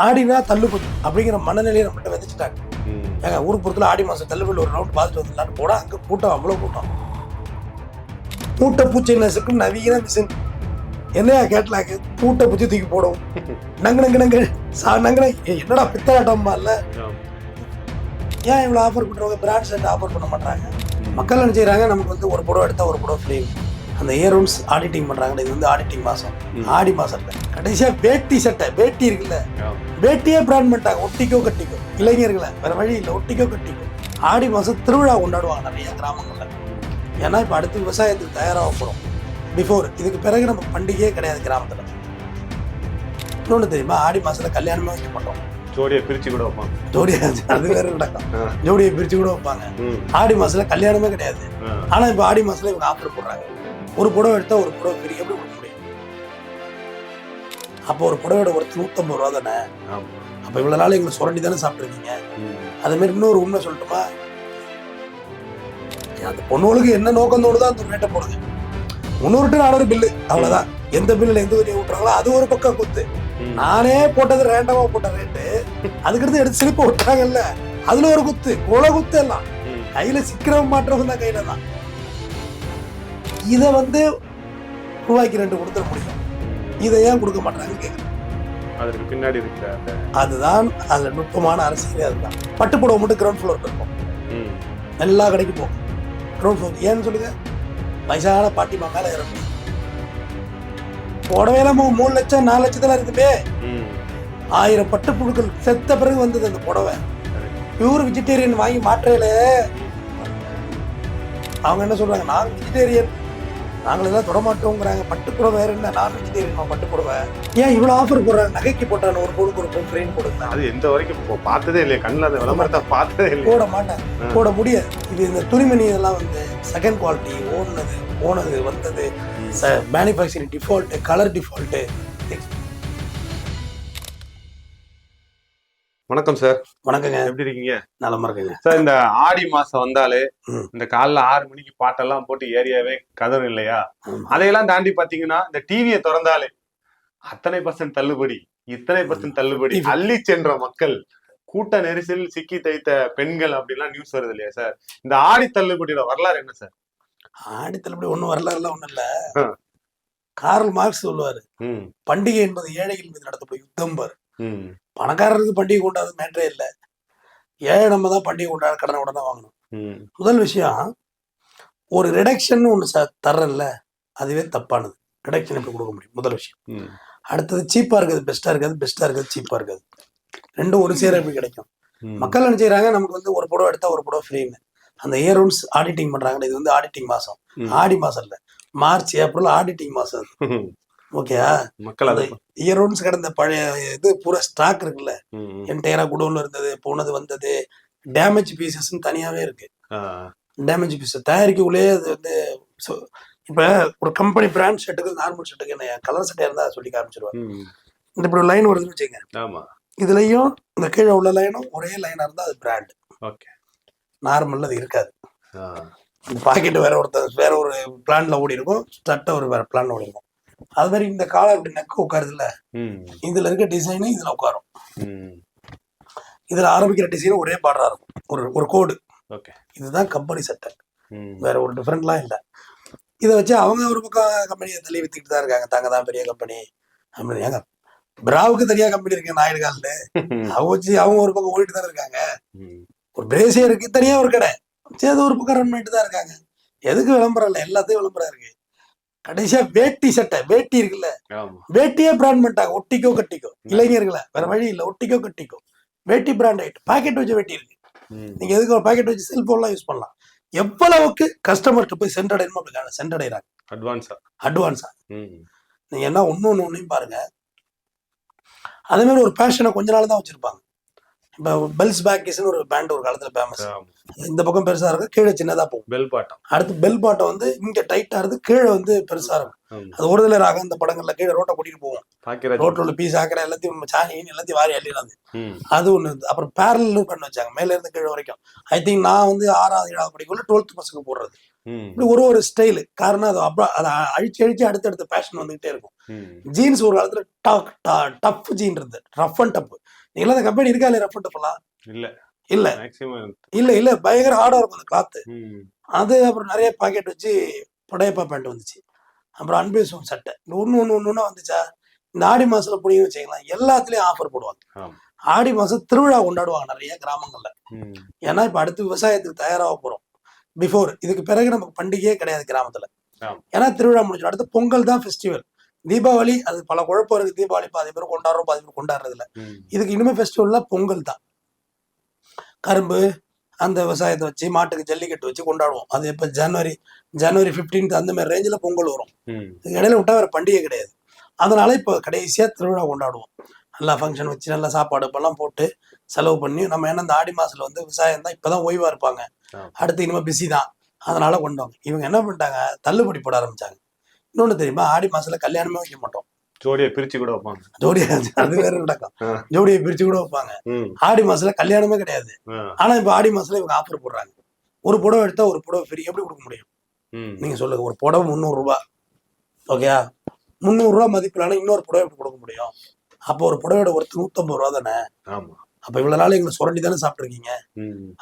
ஆடினா தள்ளுபடி அப்படிங்கிற மனநிலையை நம்மகிட்ட விதைச்சிட்டாங்க. ஏங்க ஊருக்கு பொறுத்துல ஆடி மாசம் தள்ளுபடி ஒரு ரவுண்ட் பார்த்துட்டு வந்துடலான்னு போட அங்க கூட்டம் அவ்வளோ கூட்டம். பூட்டை பூச்சி நெசுக்கும் நவீன மிஷின் என்னையா கேட்டலாங்க, பூட்டை பூச்சி தூக்கி போடும் நங்கு நங்கு நங்கு நங்குன என்னடா பித்தலாட்டமா இல்ல. ஏன் இவ்வளவு ஆஃபர் பண்றவங்க பிராண்ட் ஷர்ட் ஆஃபர் பண்ண மாட்டாங்க? மக்கள் என்ன செய்யறாங்க, நமக்கு வந்து ஒரு புடவை எடுத்தா ஒரு புடவை ஃப்ரீ. அந்த இயர்ரூம்ஸ் ஆடிட்டிங் பண்றாங்க. இது வந்து ஆடிட்டிங் மாசம், ஆடி மாசத்துல கடைசியா வேட்டி சட்டை, வேட்டி இருக்குல்ல, வேட்டியே பிராண்ட் பண்ணிட்டாங்க. ஒட்டிக்கோ கட்டிக்கோ, இளைஞர்களை வேற வழி இல்லை, ஒட்டிக்கோ கட்டிக்கோ. ஆடி மாசம் திருவிழா கொண்டாடுவாங்க நிறைய கிராமங்கள்ல. ஏன்னா இப்ப அடுத்து விவசாயத்துக்கு தயாராக போறோம். பிஃபோர் இதுக்கு பிறகு நம்ம பண்டிகையே கிடையாது கிராமத்துல. இன்னொன்று தெரியுமா, ஆடி மாசத்துல கல்யாணமே வைக்க மாட்டோம், ஜோடியை பிரிச்சு கூட வைப்பாங்க. ஜோடியா அது வேற நடக்கும், ஜோடியை பிரிச்சு கூட வைப்பாங்க. ஆடி மாசத்துல கல்யாணமே கிடையாது. ஆனா இப்ப ஆடி மாசத்துல இவங்க ஆஃபர் போடுறாங்க. ஒரு புடவை எடுத்தா ஒரு புடவை ஃப்ரீ. எப்படி கொடுக்க முடியும்? அப்போ ஒரு புடவையோட ஒரு 150 ரூபா தானே. அப்ப இவ்வளவு நாள் எங்களை சுரண்டி தானே சாப்பிட்டுருக்கீங்க. அதே மாதிரி இன்னொரு உண்மை சொல்லட்டுமா, அந்த பொண்ணுகளுக்கு என்ன நோக்கம் தோணுதோ அந்த ரேட்டை போடுங்க. 300 டு 400 பில்லு, அவ்வளவுதான். எந்த பில்லுல எந்த உதவி விட்டுறாங்களோ அது ஒரு பக்கம் குத்து. நானே போட்டது ரேண்டமா போட்ட ரேட்டு, அதுக்கடுத்து எடுத்து சிலிப்ப விட்டாங்கல்ல, அதுல ஒரு குத்து, கொலை குத்து. எல்லாம் கையில சிக்கிரம் மாற்றவங்க தான் கையில தான். இதை வந்து ரூபாய்க்கு 2 கொடுத்துட முடியும். இதை ஏன் கொடுக்க மாட்டாங்க கேட்குறேன். அதற்கு பின்னாடி இருக்கிற அதுதான் அதுல நுட்பமான அரசியலே. அதுதான் பட்டுப்புடவை மட்டும் கிரவுண்ட் ஃப்ளோர் இருக்கும், எல்லா கடைக்கும் போகும். கிரவுண்ட் ஃப்ளோர் ஏன்னு சொல்லுங்க, வயசான பாட்டிமா மேல இறங்கும். புடவையில 3 லட்சம் 4 லட்சத்துல இருக்குமே. 1000 பட்டுப்புழுக்கள் செத்த பிறகு வந்தது அந்த புடவை. பியூர் வெஜிடேரியன் வாங்கி மாற்றையில அவங்க என்ன சொல்றாங்க, நான் வெஜிடேரியன், நாங்களெல்லாம் தொடமாட்டோங்கிறாங்க. பட்டுப்புடவை வேற என்ன, நான் வெஜிடேரியன் பட்டுப்புடவை. ஏன் இவ்வளவு ஆஃபர் போடுறாங்க? நகைக்கு போட்டான ஒரு பொருளுக்கு ஒரு ஃப்ரேம் கொடுங்க. அது எந்த வரைக்கும் பார்த்ததே இல்லையா, கண்ணில் அந்த விளம்பரத்தை பார்த்ததே இல்லை. போட மாட்டேன், போட முடியாது. இது இந்த துணிமணி இதெல்லாம் வந்து செகண்ட் குவாலிட்டி, ஓனது வந்தது, மேனுஃபேக்சரிங் டிஃபால்ட், கலர் டிஃபால்ட். வணக்கம் சார். வணக்கங்க, எப்படி இருக்கீங்க? நலமா இருக்குங்க சார். இந்த ஆடி மாசம் வந்தாலே இந்த காலைல 6 மணிக்கு பாட்டெல்லாம் போட்டு ஏரியாவே கதறும் இல்லையா? அதையெல்லாம் தாண்டி பாத்தீங்கன்னா இந்த டிவியை திறந்தாலே அத்தனை % தள்ளுபடி, இத்தனை % தள்ளுபடி, அள்ளி சென்ற மக்கள், கூட்ட நெரிசலில் சிக்கி தைத்த பெண்கள் அப்படின்லாம் நியூஸ் வருது இல்லையா சார்? இந்த ஆடி தள்ளுபடியோட வரலாறு என்ன சார்? ஆடி தள்ளுபடி ஒண்ணும் வரலாறுலாம் ஒண்ணும் இல்ல. கார்ல் மார்க்ஸ் சொல்லுவாரு, பண்டிகை என்பது ஏழைகள் மீது நடத்தப்படும் யுத்தம் பாரு. பணக்காரருக்கு பண்டிகை கொண்டாது மேட்டரே இல்லை. ஏழை நம்ம தான் பண்டிகை கொண்டாட கடனை உடனே வாங்கணும். முதல் விஷயம், ஒரு ரிடக்ஷன் ஒன்று தர்றல, அதுவே தப்பானது. ரிடக்ஷன் எப்படி கொடுக்க முடியும்? முதல் விஷயம். அடுத்தது சீப்பா இருக்குது பெஸ்டா இருக்காது, பெஸ்டா இருக்குது சீப்பா இருக்காது. ரெண்டும் ஒரு சேர எப்படி கிடைக்கும்? மக்கள் என்ன செய்யறாங்க, நமக்கு வந்து ஒரு புடவை எடுத்தா ஒரு புடவை ஃப்ரீன்னு அந்த இயர்ரூம்ஸ் ஆடிட்டிங் பண்றாங்க. இது வந்து ஆடிட்டிங் மாசம், ஆடி மாசம் இல்ல, மார்ச் ஏப்ரல் ஆடிட்டிங் மாசம். ஓகேயா? மக்கள் அந்த இயர்ரூம்ஸ் கிடந்த பழைய இது பூரா ஸ்டாக் இருக்குல்ல, என்டையரா குடோன்ல இருந்தது, போனது வந்தது, டேமேஜ் பீசஸ் தனியாவே இருக்கு. டேமேஜ் பீஸ் தயாரிக்கக்குள்ளே அது வந்து இப்ப ஒரு கம்பெனி பிராண்ட் ஷர்ட்டுக்கு நார்மல் ஷர்ட்டுக்கு என்ன கலர் சட்டையா இருந்தா சொல்லி காமிச்சிருவாங்க. இந்த இப்படி ஒரு லைன் வருதுன்னு வச்சுங்க, இதுலயும் இந்த கீழே உள்ள லைனும் ஒரே லைனா இருந்தா அது பிராண்ட். நார்மல் அது இருக்காது. பாக்கெட் வேற ஒரு பிளான்ல ஓடி இருக்கும், சட்டை ஒரு வேற பிளான்ல ஓடி இருக்கும். அது மாதிரி இந்த காலர் இப்படி நெக்க உட்காருது இல்ல, இதுல இருக்க டிசைனு இதுல உட்காரும். இதுல ஆரம்பிக்கிற டிசைன் ஒரே பார்டரா இருக்கும், ஒரு கோடு. இதுதான் கம்பெனி சட்டை, வேற ஒரு டிஃபரெண்ட்லாம் இல்லை. இதை வச்சு அவங்க ஒரு பக்கம் கம்பெனியை தள்ளி வித்துக்கிட்டு தான் இருக்காங்க. தாங்க தான் பெரிய கம்பெனி அப்படின்னு. ஏங்க பிராவுக்கு தனியா கம்பெனி இருக்கு நாயுடு காலில், அவங்க வச்சு அவங்க ஒரு பக்கம் ஓடிட்டு தான் இருக்காங்க. ஒரு பிரேசியருக்கு தனியா ஒரு கடை சரி, அது ஒரு பக்கம் ரன் பண்ணிட்டு தான் இருக்காங்க. எதுக்கு விளம்பரம் இல்லை, எல்லாத்தையும் விளம்பரம் இருக்கு. கடைசியா வேட்டி சட்டை, வேட்டி இருக்குல்ல, வேட்டியே பிராண்ட் பண்ணிட்டாங்க. ஒட்டிக்கோ கட்டிக்கோ, இளைஞர்களை வேற வழி இல்லை, ஒட்டிக்கோ கட்டிக்கோ. வேட்டி பிராண்ட் ஆயிட்டு பாக்கெட் வச்ச வேட்டி இருக்கு. நீங்க எதுக்கு ஒரு பாக்கெட் வச்சு செல்போன்லாம் யூஸ் பண்ணலாம். எவ்வளவுக்கு கஸ்டமர்கிட்ட போய் சென்றடையணுமோ அப்படி சென்றடைறாங்க அட்வான்ஸா. நீங்க என்ன ஒன்னையும் பாருங்க. அதே மாதிரி ஒரு பேஷனை கொஞ்ச நாள் தான் வச்சிருப்பாங்க. இப்போ பெல்ஸ் பேக்கீஸ்னு ஒரு பேண்ட் ஒரு காலத்துல ஃபேமஸ். இந்த பக்கம் பெருசா இருக்கும், கீழே சின்னதா போகும். Bell bottom. அடுத்து பெல் பாட்டம் வந்து இங்க டைட்டா இருந்து கீழே வந்து பெருசா இருக்கும். அது ஒருதலை ராகம் இந்த படங்கள்ல கீழே ரோட்டை கூட்டிட்டு போவோம். ரோட்ல உள்ள பீஸ் ஆக்கடை எல்லாத்தையும் சாணி எல்லாத்தையும் வாரி அள்ளிடாது. அது ஒண்ணு. அப்புறம் பேரல் பண்ண வச்சாங்க மேல இருந்து கீழே வரைக்கும். ஐ திங்க் நான் வந்து 6வது 7வது படிக்குள்ள 12th பசங்க போடுறது. இப்படி ஒரு ஸ்டைலு. காரணம் அது அப்புறம் அதை அழிச்சு அடுத்தடுத்த பேஷன் வந்துகிட்டே இருக்கும். ஜீன்ஸ் ஒரு காலத்துல டஃப் ஜீன் இருந்தது, ரஃப் அண்ட் டஃப். நீங்களா அந்த கம்பெனி இருக்கா இல்லையா? ரஃப் அண்ட் டஃப்லாம் இல்ல பயங்கர ஹார்டா இருக்கும் அந்த கிளாத்து. அது அப்புறம் நிறைய பாக்கெட் வச்சு படையப்பா பேண்ட் வந்துச்சு. அப்புறம் அன்பேசும் சட்டை. ஒண்ணு வந்துச்சா. இந்த ஆடி மாசத்துல புடிங்க வச்சுக்கலாம், எல்லாத்துலயும் ஆஃபர் போடுவாங்க. ஆடி மாசம் திருவிழா கொண்டாடுவாங்க நிறைய கிராமங்கள்ல. ஏன்னா இப்ப அடுத்து விவசாயத்துக்கு தயாராக போறோம். பிஃபோர் இதுக்கு பிறகு நமக்கு பண்டிகையே கிடையாது கிராமத்துல. ஏன்னா திருவிழா முடிஞ்சு அடுத்து பொங்கல் தான் ஃபெஸ்டிவல். தீபாவளி அது பல குழப்பம் இருக்கு. தீபாவளி பாதி பேர் கொண்டாடுறோம், பாதி பேர் கொண்டாடுறது இல்ல. இதுக்கு இனிமே ஃபெஸ்டிவல்ல பொங்கல் தான். கரும்பு அந்த விவசாயத்தை வச்சு மாட்டுக்கு ஜல்லிக்கட்டு வச்சு கொண்டாடுவோம். அது எப்ப ஜனவரி 15th அந்த மாதிரி ரேஞ்சில் பொங்கல் வரும். இடையில விட்டா வேற பண்டிகை கிடையாது. அதனால இப்போ கடைசியா திருவிழா கொண்டாடுவோம். நல்லா ஃபங்க்ஷன் வச்சு நல்லா சாப்பாடு இப்பெல்லாம் போட்டு செலவு பண்ணி நம்ம ஏன்னா இந்த ஆடி மாசத்துல வந்து விவசாயம் தான் இப்பதான் ஓய்வா இருப்பாங்க. அடுத்து இனிமே பிஸி தான். அதனால கொண்டாங்க. இவங்க என்ன பண்ணிட்டாங்க, தள்ளுபடி போட ஆரம்பிச்சாங்க. இன்னொன்னு தெரியுமா, ஆடி மாசத்துல கல்யாணமே வைக்க மாட்டோம். ஜோடியை பிரிச்சு கூட வைப்பாங்க. அது வேற நடக்கும். ஜோடியை பிரிச்சு கூட வைப்பாங்க. ஆடி மாசத்துல கல்யாணமே கிடையாது. ஆனா இப்ப ஆடி மாசத்துல இவங்க ஆஃபர் போடுறாங்க. ஒரு புடவை எடுத்தா ஒரு புடவை ஃப்ரீ. எப்படி கொடுக்க முடியும் நீங்க சொல்லுங்க? ஒரு புடவை 300 ரூபாய். ஓகே, 300 ரூபாய் மதிப்பிலான இன்னொரு புடவை எப்படி கொடுக்க முடியும்? அப்போ ஒரு புடவையோட ஒருத்தர் 150 ரூபா தானே. அப்ப இவ்வளவு நாள் எங்களை சுரண்டி தானே சாப்பிட்டுருக்கீங்க.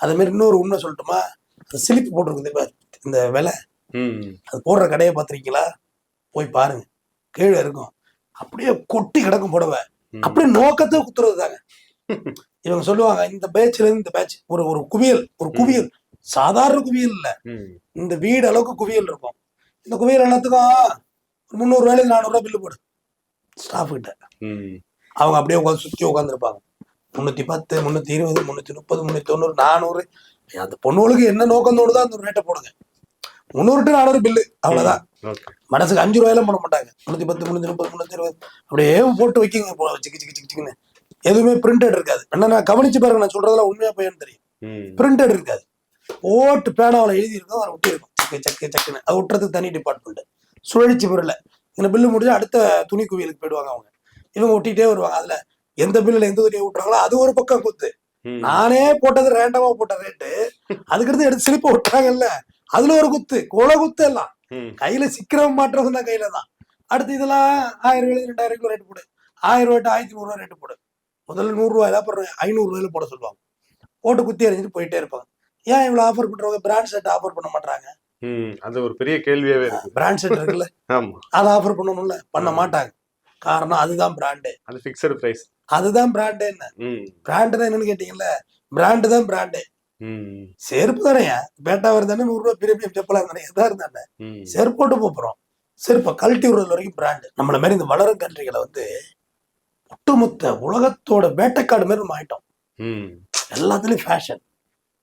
அதே மாதிரி இன்னொரு உண்மை சொல்லட்டுமா, சிலிப்பு போட்டிருக்குது இந்த விலை. அது போடுற கடையை பார்த்திருக்கீங்களா? போய் பாருங்க, கீழே இருக்கும். அப்படியே கொட்டி கிடக்கும் புடவை. அப்படியே நோக்கத்தை குத்துறது தாங்க. இவங்க சொல்லுவாங்க இந்த பேட்ச்ல இருந்து இந்த பேட்ச் ஒரு குவியல் சாதாரண குவியல் இல்ல, இந்த வீடு அளவுக்கு குவியல் இருக்கும். இந்த குவியல் எல்லாத்துக்கும் 300 ரூபாயில 400 ரூபாய் பில்லு போடு ஸ்டாஃப் கிட்ட. அவங்க அப்படியே உட்காந்து சுத்தி உட்காந்துருப்பாங்க. 310 320 330 390 400. அந்த பொண்ணுகளுக்கு என்ன நோக்கம் தோணுதோ அந்த ரேட்டை போடுங்க. 300 to 400 பில்லு, அவ்வளவுதான். மனசுக்கு 5 ரூபாயெல்லாம் போட மாட்டாங்க. 310 330 320 அப்படியே போட்டு வைக்கிங்க. சிக்கு எதுவுமே பிரிண்டட் இருக்காது. என்ன நான் கவனிச்சு பாருங்க, நான் சொல்றதெல்லாம் உண்மையா பையன்னு தெரியும். பிரிண்டட் இருக்காது. போட்டு பேனாவில் எழுதி இருக்கும், அதை ஒட்டி இருக்கும். சக்குன்னு அது ஒட்டுறதுக்கு தனி டிபார்ட்மெண்ட். சுழற்சி பொருள் இந்த பில்லு முடிஞ்சு அடுத்த துணி குவியலுக்கு போயிடுவாங்க அவங்க. இவங்க ஒட்டிகிட்டே வருவாங்க. அதுல எந்த பில்லுல எந்த துணியை விட்டுறாங்களோ அது ஒரு பக்கம் குத்து. நானே போட்டது ரேண்டமா போட்ட ரேட்டு, அதுக்கடுத்து எடுத்து சிலிப்பை விட்டாங்கல்ல, அதுல ஒரு குத்து, கொலை குத்து. எல்லாம் கையில சிக்கிரம் மாட்டுறதுன்னா கையில தான். அடுத்து இதெல்லாம் 1000 ரூபாய் 2000 ரேட்டு போடு, 1000 ரூபாய் 1100 ரூபாய் ரேட்டு போடு. முதல்ல 100 ரூபாயில அப்புறம் 500 ரூபாயில போட சொல்லுவாங்க. போட்டு குத்தி எறிஞ்சிட்டு போயிட்டே இருப்பாங்க. ஏன் இவ்வளவு ஆஃபர் பண்றவங்க பிராண்ட் செட் ஆஃபர் பண்ண மாட்டாங்க? அது ஒரு பெரிய கேள்வியாவே இருக்கு. பிராண்ட் செட் இருக்குல்ல, அதை ஆஃபர் பண்ணணும்ல, பண்ண மாட்டாங்க. காரணம் அதுதான் பிராண்டு, அது ஃபிக்ஸட் பிரைஸ். அதுதான் பிராண்டு. என்ன பிராண்டு தான் என்னன்னு கேட்டீங்கல்ல, பிராண்டு தான் பிராண்டு. செருப்பு தானேயா, பேட்டா வருதானே 100 ரூபாய் பிரீமியம் செப்பலா இருந்தானே, எதா இருந்தானே செருப்பு போட்டு போறோம். செருப்பை கழட்டி விடுறது வரைக்கும் பிராண்டு. நம்மள மாதிரி இந்த வளரும் கண்ட்ரிகளை வந்து ஒட்டுமொத்த உலகத்தோட வேட்டைக்காடு மாதிரி நம்ம ஆயிட்டோம். எல்லாத்துலயும் ஃபேஷன்,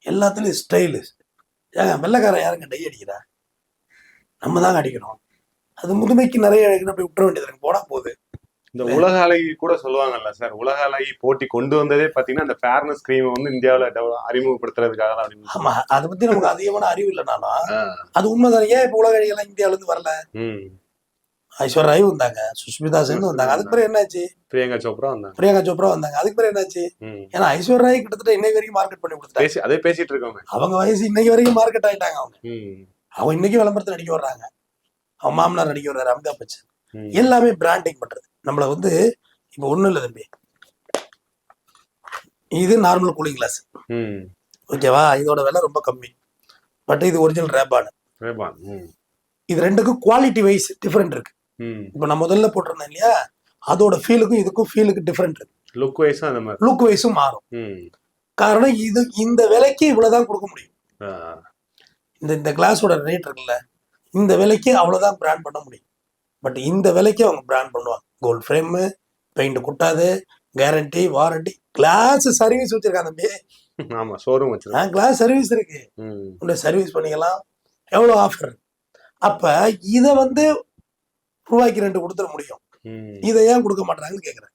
எல்லாத்துலயும் ஸ்டைலு. ஏங்க வெள்ளைக்காரன் யாருங்க டை அடிக்கிறா? நம்ம தாங்க அடிக்கிறோம். அது முதுமைக்கு நிறைய அப்படி விட்டுற வேண்டியது போனா போகுது. இந்த உலக அழகி கூட சொல்லுவாங்கல்ல சார், உலக அழகி போட்டி கொண்டு வந்ததே பாத்தீங்கன்னா இந்த ஃபேர்னஸ் கிரீம் வந்து இந்தியாவில அறிமுகப்படுத்துறதுக்காக தான். ஆமா, அதை பத்தி நமக்கு அதிகமான அறிவு இல்லைனாலும் அது உண்மைதான். ஏன் இப்ப உலக அழகி எல்லாம் இந்தியாவில இருந்து வரல? ஐஸ்வர்யா ராய் வந்தாங்க, சுஷ்மிதா சென் வந்தாங்க, அதுக்கு பிறகு என்னாச்சு? பிரியங்கா சோப்ரா வந்தாங்க, அதுக்கு பிறகு என்னாச்சு? ஏன்னா ஐஸ்வர்யா ராய் கிட்டத்தட்ட இன்னைக்கு வரைக்கும் மார்க்கெட் பண்ணி கொடுத்தாங்க. அதே பேசிட்டு இருக்காங்க. அவங்க வயசு இன்னைக்கு வரைக்கும் மார்க்கெட் ஆயிட்டாங்க. அவங்க இன்னைக்கு விளம்பரத்தை நடிக்க வர்றாங்க. அவன் மாமனார் நடிக்க வர்றாரு அமிதாப் பச்சன். எல்லாமே பிராண்டிங் பண்றது. நம்மள வந்து இப்ப ஒண்ணும் இல்ல தம்பி, இது நார்மல் கூலிங் கிளாஸ், ஓகேவா? இதோட விலை ரொம்ப கம்மி. பட் இது ஒரிஜினல் ரேபான். இது ரெண்டுக்கும் குவாலிட்டி வைஸ் டிஃபரெண்ட் இருக்கு. இப்ப நான் முதல்ல போட்டிருந்தேன் இல்லையா, அதோட ஃபீலுக்கும் இதுக்கும் ஃபீலுக்கு டிஃபரெண்ட் இருக்கு. லுக் வைஸும் மாறும். காரணம் இது இந்த விலைக்கு இவ்வளவுதான் கொடுக்க முடியும். இந்த கிளாஸோட ரேட் இருக்குல்ல, இந்த விலைக்கு அவ்வளவுதான் பிராண்ட் பண்ண முடியும். பட் இந்த விலைக்கு அவங்க பிராண்ட் பண்ணுவாங்க. கோல்ட் ஃப்ரேம், பெயிண்ட் குட்டாது, கேரண்டி, வாரண்டி, கிளாஸ் சர்வீஸ் வச்சிருக்காங்க தம்பி. ஆமா, ஷோரூம் வச்சிருக்காங்க, கிளாஸ் சர்வீஸ் இருக்கு. சர்வீஸ் பண்ணிக்கலாம். எவ்வளவு ஆஃபர். அப்ப இத வந்து ரூபாய்க்கு 2 கொடுத்துட முடியும். இதை ஏன் கொடுக்க மாட்டாங்கன்னு கேக்குறேன்.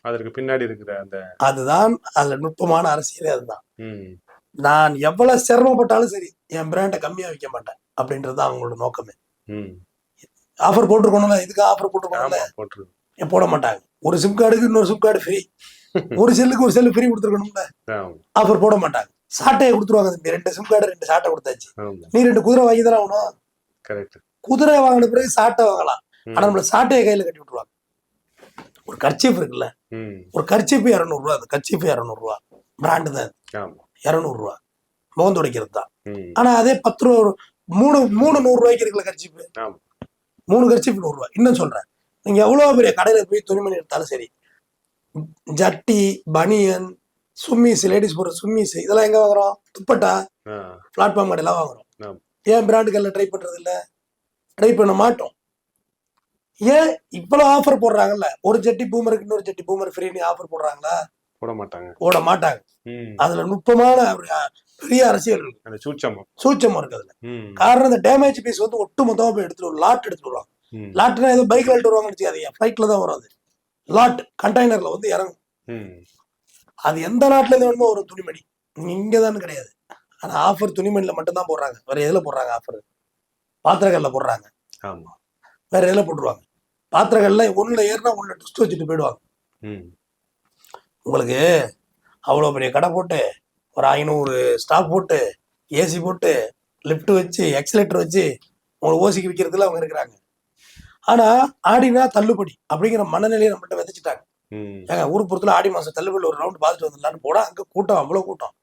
அதற்கு பின்னாடி இருக்கிற அந்த அதுதான் அதுல நுட்பமான அரசியலே. அதுதான் நான் எவ்வளவு சிரமப்பட்டாலும் சரி என் பிராண்டை கம்மியா வைக்க மாட்டேன் அப்படின்றது தான் அவங்களோட நோக்கமே. ஆஃபர் போட்டிருக்கணும்ல, இதுக்கு ஆஃபர் போட்டிருக்கணும்ல, போட மாட்டாங்க. ஒரு சிம் கார்டுக்கு இன்னொரு சிம் கார்டு ஃப்ரீ, ஒரு செல்லுக்கு ஒரு செல்லு ஃப்ரீ கொடுத்துருக்கணும்ல, ஆஃபர் போட மாட்டாங்க. சாட்டையை கொடுத்துருவாங்க. 2 சிம் கார்டு 2 சாட்டை கொடுத்தாச்சு, நீ 2 குதிரை வாங்கி தானே ஆகணும். குதிரை வாங்கின பிறகு சாட்டை வாங்கலாம், ஆனா நம்மள சாட்டையை கையில கட்டி விட்டுருவாங்க. ஒரு கர்ச்சீஃப் இருக்குல்ல, ஒரு கர்ச்சீஃப் 200 ரூபா, அந்த கர்ச்சீஃப் 200 ரூபா, பிராண்டு தான் 200 ரூபா, முகம் துடைக்கிறது தான். ஆனா அதே 10 ரூபா, 3 100 ரூபாய்க்கு இருக்குல்ல கர்ச்சீஃப், 3 கர்ச்சீஃப் 100 ரூபா. இன்னும் சொல்றேன், நீங்க எவ்வளவு பெரிய கடையில போய் துணிமணி எடுத்தாலும் சரி, ஜட்டி, பனியன், சும்மிஸ், லேடிஸ் போடுற சும்மிஸ், இதெல்லாம் எங்க வாங்குறோம்? துப்பட்டா பிளாட்ஃபார்ம் கடையெல்லாம் வாங்குறோம். ஏன் பிராண்டுகள்ல ட்ரை பண்றது இல்ல? ட்ரை பண்ண மாட்டோம். ஏன் இவ்வளவு ஆஃபர் போடுறாங்கல்ல, ஒரு ஜட்டி பூமருக்கு இன்னொரு ஜட்டி பூமர் ஃப்ரீன்னு ஆஃபர் போடுறாங்களா? போட மாட்டாங்க. அதுல நுட்பமான பெரிய அரசியல் இருக்கு, சூட்சமா இருக்கு அதுல. காரணம், இந்த டேமேஜ் பீஸ் வந்து ஒட்டு மொத்தமா போய் எடுத்துட்டு லாட் எடுத்துட்டு வருவாங்க. லாட்னா ஏதோ பைக்ல எடுத்து வருவாங்கன்னு அது ஃபிளைட்ல தான் வரும். அது லாட் கண்டெய்னர்ல வந்து இறங்கும். அது எந்த நாட்டுல இருந்து வேணுமோ ஒரு துணிமணி, இங்கதான் கிடையாது. ஆனா ஆஃபர் துணிமணில மட்டும் தான் போடுறாங்க. வேற எதுல போடுறாங்க ஆஃபர்? பாத்திரங்கள்ல போடுறாங்க. வேற எதுல போட்டுருவாங்க? பாத்திரங்கள்ல ஒண்ணுல ஏறினா ஒண்ணுல ட்விஸ்ட் வச்சுட்டு போயிடுவாங்க. உங்களுக்கு அவ்வளவு பெரிய கடை போட்டு ஒரு 500 ஸ்டாப் போட்டு ஏசி போட்டு லிப்ட் வச்சு எக்ஸலேட்டர் வச்சு உங்களுக்கு ஓசிக்கு விற்கிறதுல அவங்க இருக்கிறாங்க. ஆனா ஆடினா தள்ளுபடி அப்படிங்கிற மனநிலையை நம்மகிட்ட விதைச்சிட்டாங்க. ஏங்க ஊருக்கு பொறுத்துல ஆடி மாசம் தள்ளுபடி ஒரு ரவுண்ட் பார்த்துட்டு வந்துடலான்னு போனா அங்க கூட்டம், அவ்வளவு கூட்டம்.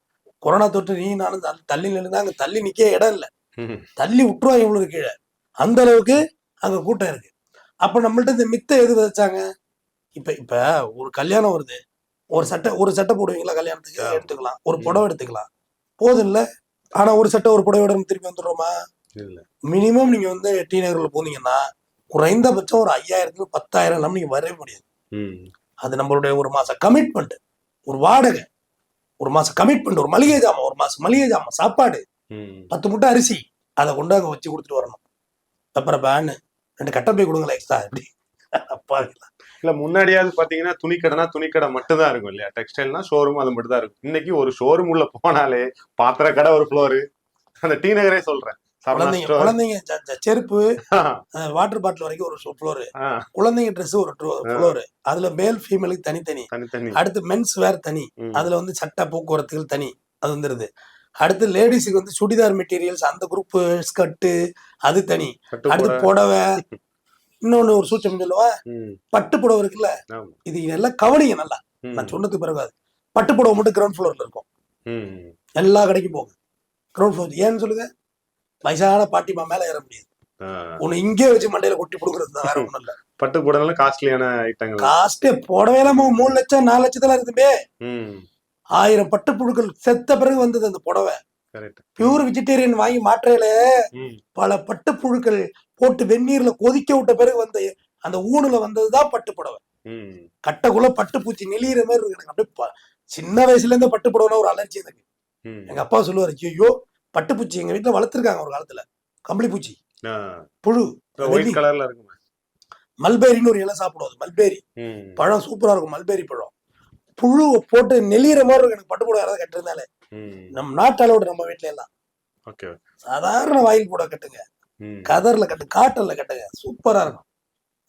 கொரோனா தொற்று நீ நானும் தள்ளி நின்று அங்க தள்ளி நிக்க இடம் இல்லை, தள்ளி விட்டுருவாங்க இவ்வளவு கீழே, அந்த அளவுக்கு அங்க கூட்டம் இருக்கு. அப்ப நம்மள்ட்ட இந்த மித்த எது விதைச்சாங்க? இப்ப ஒரு கல்யாணம் வருது, ஒரு சட்டை போடுவீங்களா கல்யாணத்துக்கு? எடுத்துக்கலாம். ஒரு புடவை எடுத்துக்கலாம், போதும் இல்ல? ஆனா ஒரு சட்டை ஒரு புடவையோட திருப்பி வந்துடுறோமா? மினிமம் நீங்க வந்து டி நகர்ல போனீங்கன்னா குறைந்தபட்சம் ஒரு 5000 10,000 இல்லாம நீங்க வரவே முடியாது. அது நம்மளுடைய ஒரு மாசம் கமிட்மெண்ட், ஒரு வாடகை, ஒரு மாசம் கமிட்மெண்ட், ஒரு மளிகை ஜாமான், ஒரு மாசம் மளிகை ஜாமான், சாப்பாடு, 10 மூட்டை அரிசி, அதை கொண்டு அங்க வச்சு கொடுத்துட்டு வரணும். அப்புறம் பேனு 2 கட்டப்பை கொடுங்களா எக்ஸ்ட்ரா, எப்படி? அப்பா இல்ல, முன்னாடியாவது பாத்தீங்கன்னா துணிக்கடை மட்டும் தான் இருக்கும் இல்லையா? டெக்ஸ்டைல்னா ஷோரூம் அது மட்டும் தான் இருக்கும். இன்னைக்கு ஒரு ஷோரூம் உள்ள போனாலே பாத்திர கடை ஒரு ஃப்ளோரு, அந்த டி நகரே சொல்றேன், குழந்தைங்க செருப்பு வாட்டர் பாட்டில் வரைக்கும் ஒரு ஃப்ளோரு, குழந்தைங்க ட்ரெஸ் ஒரு ஃப்ளோரு, அதுல மேல் ஃபீமேலுக்கு தனித்தனி. அடுத்து மென்ஸ் வேர் தனி, அதுல வந்து சட்டை போக்குவரத்துகள் தனி, அது வந்துருது. அடுத்து லேடிஸுக்கு வந்து சுடிதார் மெட்டீரியல்ஸ், அந்த குரூப் ஸ்கர்ட்டு அது தனி. அடுத்து புடவை, இன்னொன்னு ஒரு சூச்சம் சொல்லுவா, பட்டு புடவை இருக்குல்ல, இது எல்லாம் கவனிங்க நல்லா, நான் சொன்னதுக்கு பிறகு. பட்டு புடவை மட்டும் கிரவுண்ட் ஃப்ளோர்ல இருக்கும், எல்லா கடைக்கும் போகும் கிரவுண்ட் ஃப்ளோர். ஏன்னு சொல்லுங்க, வயசான பாட்டிமா மேல ஏற முடியாது, உன்னை இங்கே வச்சு மண்டையில கொட்டி கொடுக்கறது தான், வேற ஒண்ணும் இல்ல. பட்டு புடவை காஸ்ட்லியான ஐட்டங்கள், காஸ்ட் புடவை 3 லட்சம் 4 லட்சத்துல இருக்குமே. 1000 பட்டு புழுக்கள் செத்த பிறகு வந்தது அந்த புடவை. பியூர் வெஜிடேரியன் வாங்கி மாற்றையில பல பட்டு புழுக்கள் போட்டு வெந்நீர்ல கொதிக்க விட்ட பிறகு வந்த அந்த ஊனுல வந்ததுதான் பட்டு புடவை. கட்டக்குள்ள பட்டு பூச்சி நெளியிற மாதிரி இருக்கு. எனக்கு அப்படியே சின்ன வயசுல இருந்து பட்டு புடவைனா ஒரு அலர்ஜி எனக்கு. எங்க அப்பா சொல்லுவாரு, ஐயோ பட்டுப்பூச்சி எங்க வீட்டுல வளர்த்துருக்காங்க ஒரு காலத்துல, கம்பளி பூச்சி புழு, மல்பேரின்னு ஒரு இலை சாப்பிடுவது, மல்பேரி பழம் சூப்பரா இருக்கும், மல்பேரி பழம். புழு போட்டு நெளியிற மாதிரி இருக்கும். எனக்கு பட்டு புடவை யாராவது கட்டுறதுனால, நம்ம நாட்டு அளவோட நம்ம வீட்டுல எல்லாம் சாதாரண வாயில் கூட கட்டுங்க, கதர்ல கட்டு, காட்டன்ல கட்டுங்க, சூப்பரா இருக்கும்.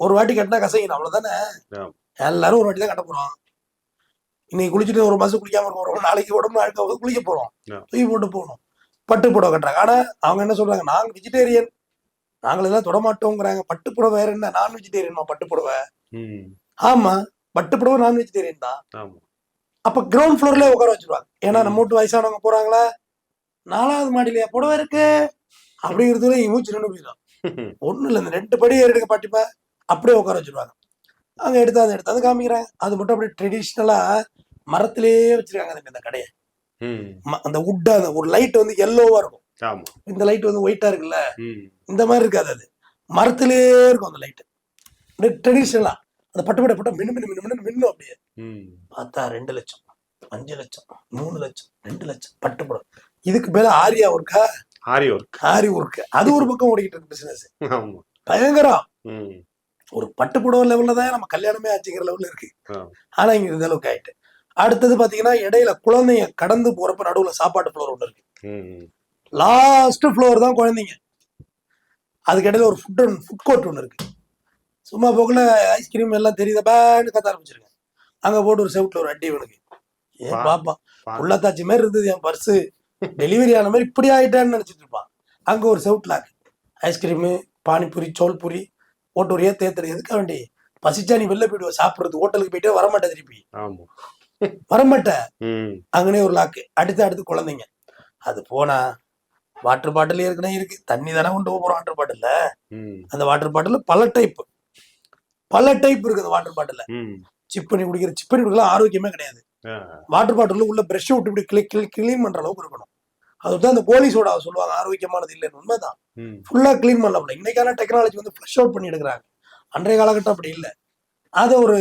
ஒரு வாட்டி கட்டினா கசைக்கணும், அவ்வளவுதானே. எல்லாரும் ஒரு வாட்டி தான் கட்ட போறோம். இன்னைக்கு குளிச்சுட்டு ஒரு மாசம் குளிக்காம போறோம், நாளைக்கு உடம்பு அழுக்க குளிக்க போறோம், தூக்கி போட்டு போகணும். பட்டு புடவை கட்டுறாங்க. ஆனா அவங்க என்ன சொல்றாங்க, நாங்க வெஜிடேரியன், நாங்கள் எல்லாம் தொடமாட்டோங்கிறாங்க. பட்டு புடவை வேற என்ன, நான் வெஜிடேரியன்மா பட்டு புடவை? ஆமா, பட்டு புடவை நான் வெஜிடேரியன் தான். அப்ப கிரவுண்ட் ஃப்ளோர்ல உட்கார வச்சிருவாங்க. ஏன்னா நம்ம வீட்டு வயசானவங்க போறாங்களா, 4வது மாடியில புடவை இருக்கு அப்படிங்கிறதுல மூச்சு நின்று போயிடும். ஒண்ணும் இல்லை, இந்த 2 படி ஏறிடுங்க பாட்டிப்பா, அப்படியே உட்கார வச்சிருவாங்க. அங்க எடுத்து காமிக்கிறாங்க. அது மட்டும் அப்படியே ட்ரெடிஷ்னலா மரத்திலேயே வச்சிருக்காங்க இந்த கடையை. அந்த உட், அந்த ஒரு லைட் வந்து எல்லோவா இருக்கும், இந்த லைட் வந்து ஒயிட்டா இருக்குல்ல, இந்த மாதிரி இருக்காது, அது மரத்திலேயே இருக்கும் அந்த லைட். அப்படியே ட்ரெடிஷ்னலா அந்த பட்டுப்படை போட்டா மின்னும் அப்படியே. பார்த்தா 2 லட்சம் 5 லட்சம் 3 லட்சம் 2 லட்சம் பட்டுப்படம். இதுக்கு மேல ஆரி ஒர்க், அது ஒரு பக்கம் ஓடிக்கிட்டு இருக்கு பிசினஸ். பயங்கரம். ஒரு பட்டு புடவை லெவல்ல தான் நம்ம கல்யாணமே ஆச்சுங்கிற லெவல்ல இருக்கு. ஆனா இங்க இந்த அளவுக்கு ஆயிட்டு. அடுத்தது பாத்தீங்கன்னா இடையில குழந்தைங்க கடந்து போறப்ப நடுவுல சாப்பாட்டு ஃப்ளோர் ஒன்று இருக்கு. லாஸ்ட் ஃப்ளோர் தான் குழந்தைங்க. அதுக்கு இடையில ஒரு ஃபுட் கோர்ட் ஒன்று இருக்கு. சும்மா போக்குல ஐஸ்கிரீம் எல்லாம் தெரியுதப்பான்னு கத்த ஆரம்பிச்சிருக்கேன். அங்க போட்டு ஒரு செவுட்டில் ஒரு அடி இவனுக்கு. ஏன் பாப்பா புள்ளத்தாச்சி மாதிரி இருந்தது என் பர்ஸு, டெலிவரி ஆன மாதிரி இப்படி ஆயிட்டான்னு நினைச்சிட்டு இருப்பான். அங்க ஒரு செவுட்ல ஐஸ்கிரீமு, பானிபூரி, சோல்பூரி, ஓட்டூரியா தேத்தரி. எதுக்க வேண்டி பசிச்சா நீ வெளில போயிடுவ சாப்பிடுறது, ஹோட்டலுக்கு போயிட்டே வரமாட்டேன், திருப்பி வரமாட்டேன். அங்கனே ஒரு லாக்கு. அடுத்து குழந்தைங்க. அது போனா வாட்டர் பாட்டில் ஏற்கனவே இருக்கு, தண்ணி தானே கொண்டு போறோம் வாட்டர் பாட்டில்ல. அந்த வாட்டர் பாட்டில் பல டைப் இருக்கு. அந்த வாட்டர் பாட்டில் சிப் பண்ணி குடிக்கலாம் ஆரோக்கியமே கிடையாது. வாட்டர் பாட்டில் உள்ள பிரஷ் விட்டு இப்படி கிளீன் பண்ற அளவுக்கு இருக்கணும். அதுதான் அந்த போலீஸோட சொல்லுவாங்க ஆரோக்கியமானது இல்லைன்னு. உண்மைதான், ஃபுல்லா கிளீன் பண்ணல. இன்னைக்கான டெக்னாலஜி வந்து ஃப்ளஷ் அவுட் பண்ணி எடுக்கிறாங்க. அன்றைய காலகட்டம் அப்படி இல்லை. அது ஒரு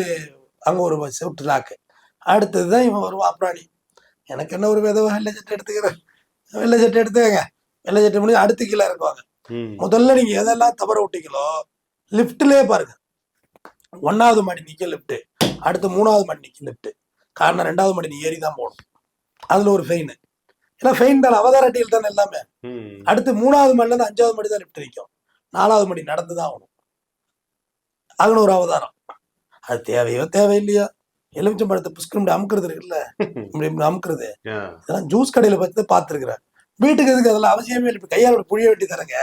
அங்க ஒரு செவுட்டு லாக்கு. அடுத்ததுதான் இவன் வருவான் அப்ராணி. எனக்கு என்ன ஒரு வெள்ளை சட்டை எடுத்துக்கிறேன், வெள்ளை சட்டை எடுத்துக்கங்க, வெள்ளை சட்டை முடிஞ்சு அடுத்து கீழே இருக்குவாங்க. முதல்ல நீங்க எதெல்லாம் தவற விட்டீங்களோ லிப்ட்லயே பாருங்க. 1வது மாடி நிக்க லிப்ட், அடுத்து 3வது மாடி நிக்க லிப்ட். காரணம் 2வது மாடி நீ ஏறி தான் போகணும். அதுல ஒரு ஃபெயின். ஏன்னா ஃபெயின் தான் அவதார அட்டியில் தானே எல்லாமே. அடுத்து 3வது மாடில இருந்து 5வது மாடி தான் லிப்ட் நிற்கும். 4வது மாடி நடந்துதான் ஆகணும். அதுல ஒரு அவதாரம். அது தேவையோ தேவையில்லையோ. எலுமிச்சம் பழத்தை புஷ்கு இப்படி அமுக்குறது இருக்குல்ல, இப்படி அமுக்குறது, இதெல்லாம் ஜூஸ் கடையில பத்தி பார்த்துருக்குறேன். வீட்டுக்கு எதுக்கு அதெல்லாம் அவசியமே இல்லை. இப்ப கையால் புழிய வேண்டி தரங்க.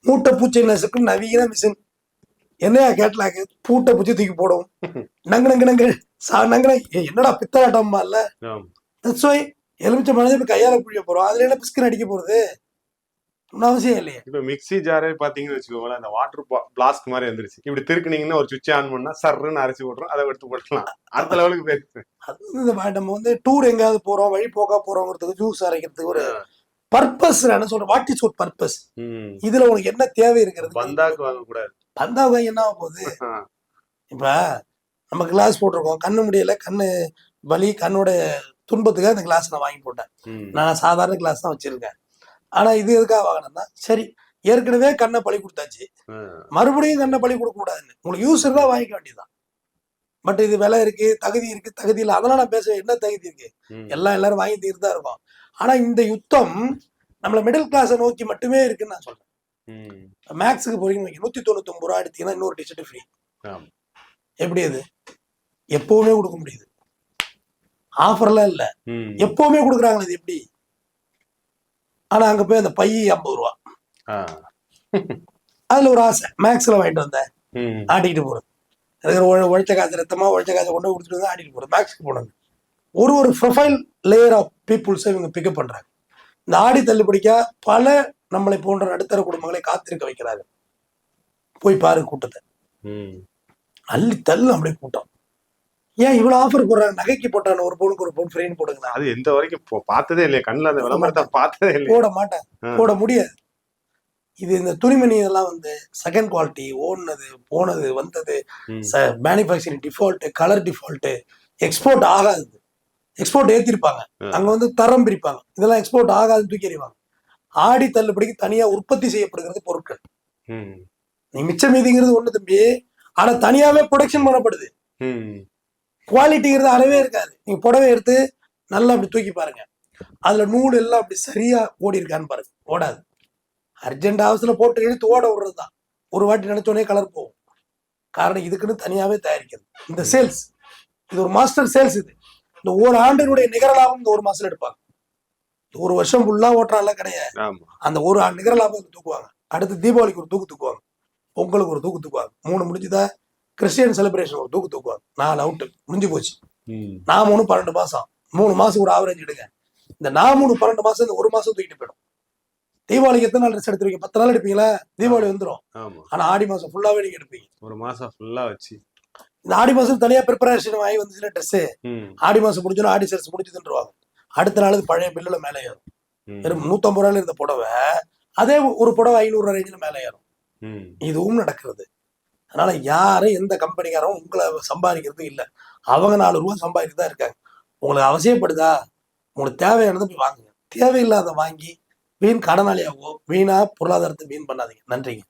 மூட்டை பூச்சி நசுக்கு நவீன மிஷின். என்னையா கேட்டலாக்கு பூட்டை பூச்சி தூக்கி போடும். என்னடா பித்தலாட்டமா இல்ல. எலுமிச்சம் பழத்தை இப்ப கையால புழிய போறோம். அதுல என்ன பிஸ்கன் அடிக்க போறது அவசியம் இல்லையே. இப்ப மிக்சி ஜாரே பாத்தீங்கன்னு வச்சுக்கோங்களேன், அந்த வாட்டர் பிளாஸ்க் மாதிரி வந்துருச்சு. இப்படி திருக்குனீங்கன்னா ஒரு சுவிட்ச் ஆன் பண்ணா சர்ன்னு அரைச்சி போட்டுரும், அதை எடுத்து போட்டலாம். அடுத்த லெவலுக்கு போயிருக்கு. அது நம்ம வந்து டூர் எங்கேயாவது போறோம், வழி போக்கா போறோங்கிறதுக்கு, ஜூஸ் அரைக்கிறதுக்கு ஒரு பர்பஸ் என்ன சொல்ற, வாட் இஸ் ஒரு பர்பஸ். இதுல உனக்கு என்ன தேவை இருக்கிறது? பந்தாக்கு வாங்க கூடாது. பந்தாக்கு வாங்கி என்ன ஆக போகுது? இப்ப நம்ம கிளாஸ் போட்டிருக்கோம், கண்ணு முடியல, கண்ணு வலி, கண்ணோட துன்பத்துக்காக இந்த கிளாஸ் நான் வாங்கி போட்டேன். நான் சாதாரண கிளாஸ் தான் வச்சிருக்கேன். ஆனா இது எதுக்காக வாங்கினா, சரி ஏற்கனவே கண்ணை பழி கொடுத்தாச்சு, மறுபடியும் கண்ணை பழி கொடுக்க கூடாதுன்னு உங்களுக்கு யூஸ் இருந்தா வாங்கிக்க வேண்டியதுதான். பட் இது விலை இருக்கு, தகுதி இருக்கு, தகுதி இல்லை, அதெல்லாம் நான் பேசுவேன். என்ன தகுதி இருக்கு? எல்லாரும் வாங்கி தீர்த்து தான் இருக்கும். ஆனா இந்த யுத்தம் நம்மள மிடில் கிளாஸை நோக்கி மட்டுமே இருக்குன்னு நான் சொல்றேன். மேக்ஸுக்கு போறீங்கன்னு 199 ரூபா எடுத்தீங்கன்னா இன்னொரு டிஷர்ட் ஃப்ரீ. எப்படி அது எப்பவுமே கொடுக்க முடியுது? ஆஃபர்லாம் இல்ல, எப்பவுமே கொடுக்குறாங்க. இது எப்படி? ஆனா அங்க போய் அந்த பை 50 ரூபா. அதுல ஒரு ஆசை, மேக்ஸ்ல வாங்கிட்டு வந்தேன், ஆட்டிக்கிட்டு போறது. உழைச்ச காசு, ரத்தமா உழைச்ச காசை கொண்டு கொடுத்துட்டு வந்து ஆட்டிட்டு போறது. மேக்ஸ்க்கு போனது ஒரு ப்ரொஃபைல் லேயர் ஆஃப் பீப்புள்ஸை இவங்க பிக்கப் பண்றாங்க. இந்த ஆடி தள்ளுபடிக்கா பல நம்மளை போன்ற நடுத்தர குடும்பங்களை காத்திருக்க வைக்கிறாங்க. போய் பாரு கூட்டத்தை, அள்ளி தள்ளு அப்படியே கூட்டம். ஏன் இவ்வளவு ஆஃபர் போடுறாங்க? நகைக்கு போட்டான ஒரு பவுனுக்கு ஒரு பவுன் ஃப்ரீன்னு போடுங்க. அது எந்த வரைக்கும் பார்த்ததே இல்லையா, கண்ணில் அந்த விளம்பரத்தை பார்த்ததே இல்லை. போட மாட்டேன், போட முடியாது. இது இந்த துணிமணி இதெல்லாம் வந்து செகண்ட் குவாலிட்டி, ஓடுனது போனது வந்தது, manufacturing default, colour default, export ஆகாது. எக்ஸ்போர்ட் ஏத்திருப்பாங்க, அங்க வந்து தரம் பிரிப்பாங்க. இதெல்லாம் எக்ஸ்போர்ட் ஆகாதுன்னு தூக்கி எறிவாங்க. ஆடி தள்ளுபடிக்கு தனியா உற்பத்தி செய்யப்படுகிறது பொருட்கள். நீ மிச்ச மீதிங்கிறது ஒண்ணு தம்பி, ஆனா தனியாவே ப்ரொடக்ஷன் பண்ணப்படுது. குவாலிட்டிங்கிறது அறவே இருக்காது. நீங்க புடவை எடுத்து நல்லா அப்படி தூக்கி பாருங்க, அதுல நூல் எல்லாம் அப்படி சரியா ஓடி இருக்கான்னு பாருங்க. ஓடாது. அர்ஜென்ட் அவசர போட்டு எடுத்து ஓட விடுறதுதான். ஒரு வாட்டி நினைச்சோடனே கலர் போகும். காரணம் இதுக்குன்னு தனியாவே தயாரிக்கிறது. இந்த சேல்ஸ், இது ஒரு மாஸ்டர் சேல்ஸ். இது இந்த ஒரு ஆண்டினுடைய நிகர லாபம் இந்த ஒரு மாசத்துல எடுப்பாங்க. ஒரு வருஷம் ஃபுல்லா ஓட்டுறால கிடையாது. அந்த ஒரு நிகர லாபம் தூக்குவாங்க. அடுத்து தீபாவளிக்கு ஒரு தூக்குவாங்க, பொங்கலுக்கு ஒரு தூக்குவாங்க. 3 முடிஞ்சுதா, கிறிஸ்டியன் செலிப்ரேஷன் ஒரு தூக்குவாங்க. 4 அவுட் முடிஞ்சு போச்சு. நான் 12 மாசம், 3 மாசம் ஒரு ஆவரேஜ் எடுங்க. இந்த 12 மாசம் இந்த ஒரு மாசம் தூக்கிட்டு போயிடும். தீபாவளிக்கு எத்தனை நாள் ட்ரெஸ் எடுத்துருவீங்க? 10 நாள் எடுப்பீங்களா? தீபாவளி வந்துடும். ஆனா ஆடி மாசம் ஃபுல்லாவே நீங்க எடுப்பீங்க. ஒரு மாசம் ஃபுல்லா வச்சு இந்த ஆடி மாசம் தனியா ப்ரிப்பரேஷன் ஆகி வந்துச்சுன்னா ட்ரெஸ் ஆடி மாசம் முடிஞ்சோன்னா ஆடி சேல்ஸ் முடிஞ்சுதுன்றுவாங்க. அடுத்த நாள் பழைய பில்லுல மேலே ஏறும். வெறும் 150 ரூபாயில இருந்த புடவை அதே ஒரு புடவை 500 ரூபாய் ரேஞ்சில் மேலே ஏறும். இதுவும் நடக்கிறது. அதனால யாரும் எந்த கம்பெனிக்காரும் உங்களை சம்பாதிக்கிறது இல்லை. அவங்க 4 ரூபா சம்பாதிட்டு தான் இருக்காங்க. உங்களுக்கு அவசியப்படுதா? உங்களுக்கு தேவையானதை போய் வாங்குங்க. தேவையில்லாத வாங்கி வீண் கடனாளியாவோ வீணா பொருளாதாரத்தை வீண் பண்ணாதீங்க. நன்றிங்க.